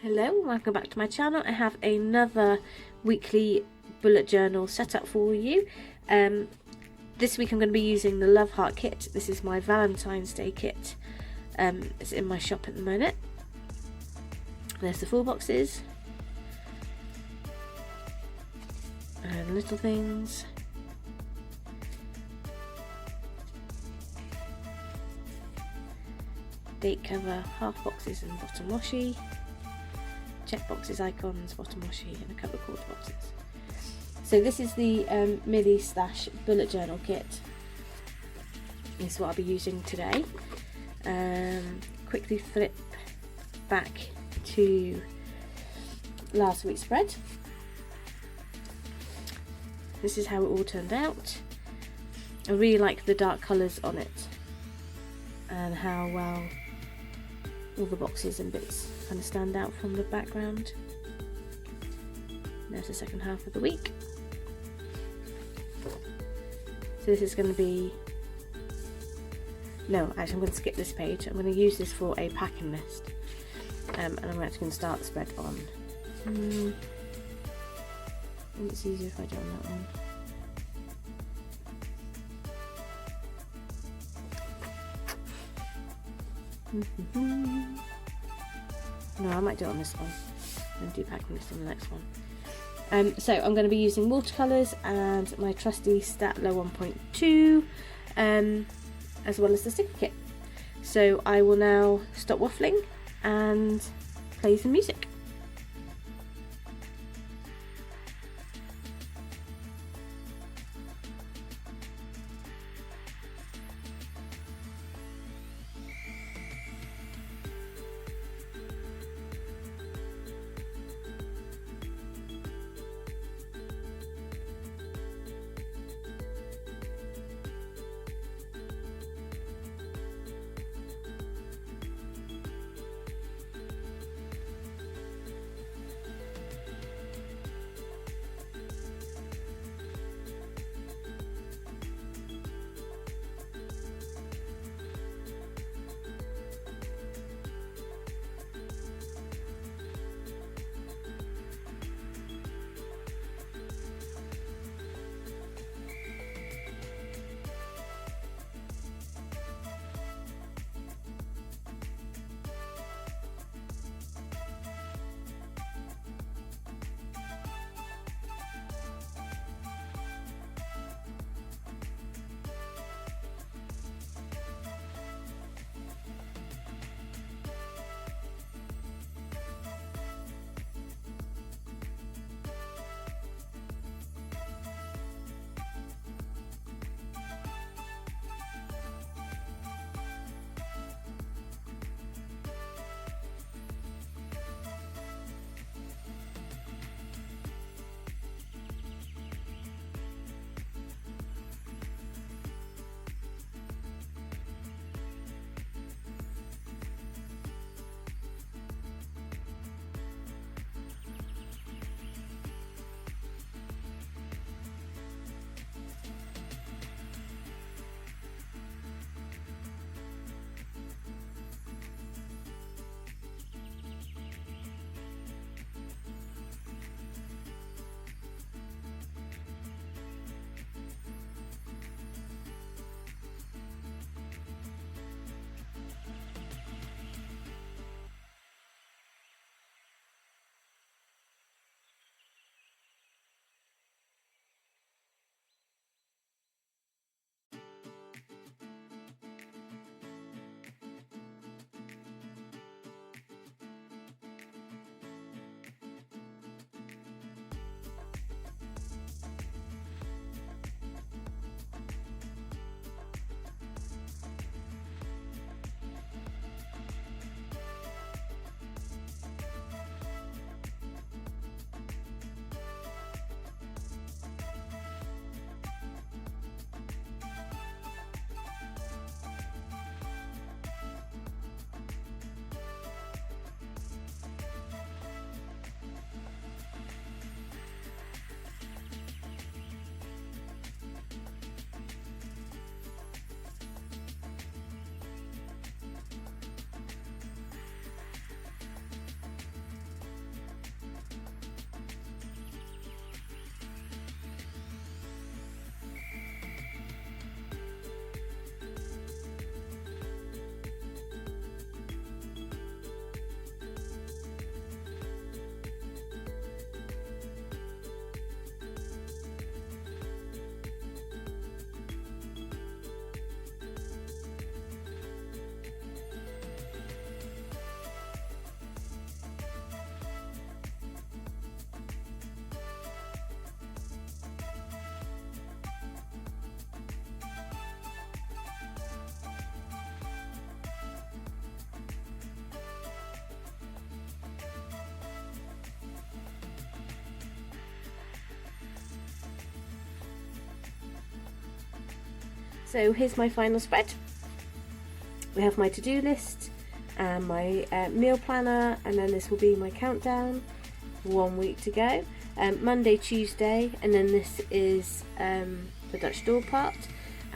Hello, welcome back to my channel. I have another weekly bullet journal set up for you. This week I'm going to be using the Love Heart kit. This is my Valentine's Day kit. It's in my shop at the moment. There's the full boxes and little things. Date cover, half boxes and bottom washi. Check boxes, icons, bottom washi, and a couple of quarter boxes. So this is the Millie Stash bullet journal kit. This is what I'll be using today. Quickly flip back to last week's spread. This is how it all turned out. I really like the dark colours on it and how well all the boxes and bits kind of stand out from the background. There's the second half of the week. So this is going to be, no, actually I'm going to skip this page. I'm going to use this for a packing list, and I'm actually going to start the spread on. I think it's easier if I do it on that one. No, I might do it on this one and do packing list on the next one. So I'm going to be using watercolours and my trusty Staedtler 1.2 as well as the sticker kit. So I will now stop waffling and play some music. So here's my final spread. We have my to-do list and my meal planner, and then this will be my countdown. 1 week to go. Monday, Tuesday, and then this is the Dutch door part,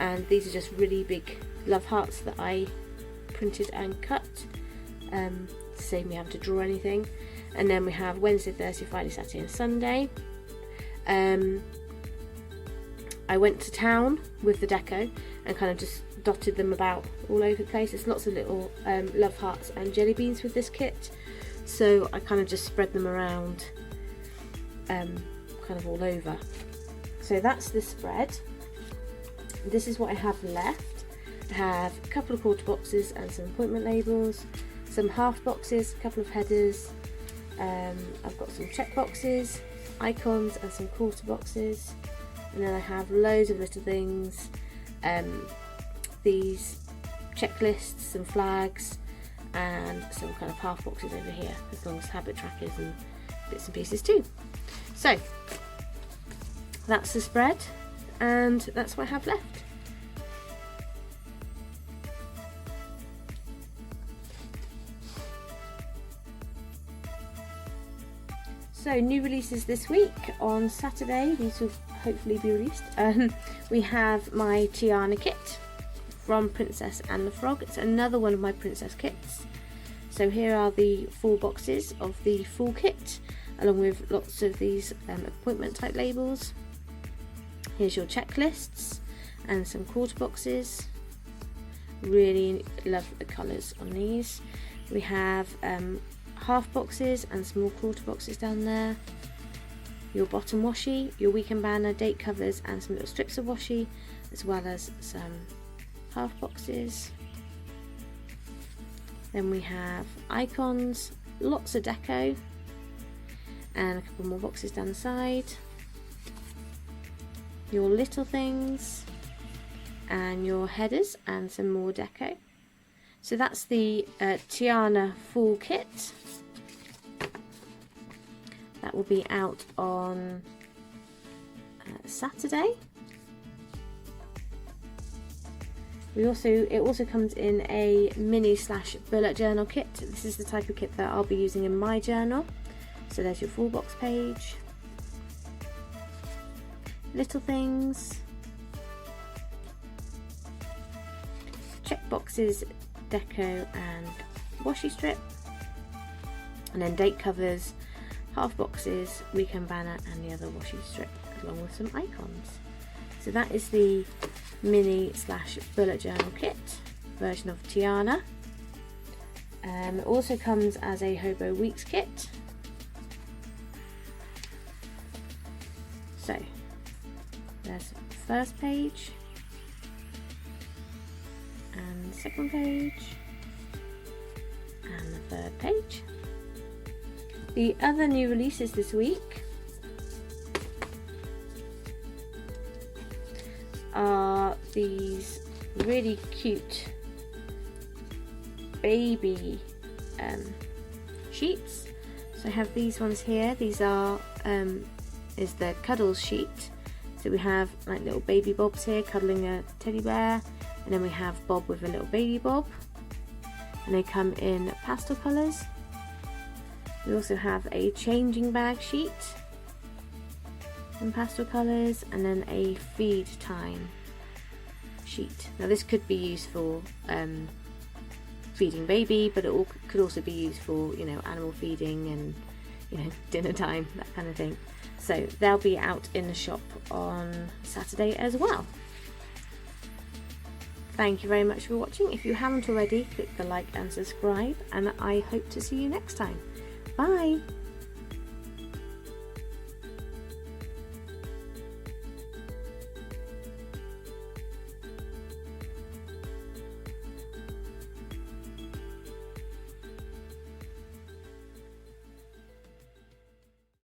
and these are just really big love hearts that I printed and cut to save me having to draw anything. And then we have Wednesday, Thursday, Friday, Saturday and Sunday. I went to town with the deco and kind of just dotted them about all over the place. There's lots of little love hearts and jelly beans with this kit, so I kind of just spread them around kind of all over. So that's the spread. This is what I have left. I have a couple of quarter boxes and some appointment labels, some half boxes, a couple of headers. I've got some check boxes, icons and some quarter boxes, and then I have loads of little things, these checklists, some flags and some kind of half boxes over here, as long as habit trackers and bits and pieces too. So that's the spread, and that's what I have left. So new releases this week. On Saturday, these will hopefully be released. We have my Tiana kit from Princess and the Frog. It's another one of my princess kits. So here are the 4 boxes of the full kit, along with lots of these appointment type labels. Here's your checklists and some quarter boxes. Really love the colours on these. We have half boxes and small quarter boxes down there. Your bottom washi, your weekend banner, date covers and some little strips of washi, as well as some half boxes. Then we have icons, lots of deco, and a couple more boxes down the side. Your little things and your headers and some more deco. So that's the Tiana full kit. That will be out on Saturday. It also comes in a mini / bullet journal kit. This is the type of kit that I'll be using in my journal. So there's your full box page. Little things. Check boxes, deco and washi strip. And then date covers, half boxes, weekend banner and the other washi strip, along with some icons. So that is the mini / bullet journal kit version of Tiana. It also comes as a Hobo Weeks kit. So there's the first page and the second page and the third page. The other new releases this week are these really cute baby sheets. So I have these ones here. These are is the Cuddles sheet. So we have like little baby Bobs here cuddling a teddy bear, and then we have Bob with a little baby Bob, and they come in pastel colours. We also have a changing bag sheet in pastel colours, and then a feed time sheet. Now this could be used for feeding baby, but it could also be used for, you know, animal feeding and, you know, dinner time, that kind of thing. So they'll be out in the shop on Saturday as well. Thank you very much for watching. If you haven't already, click the like and subscribe, and I hope to see you next time. Bye!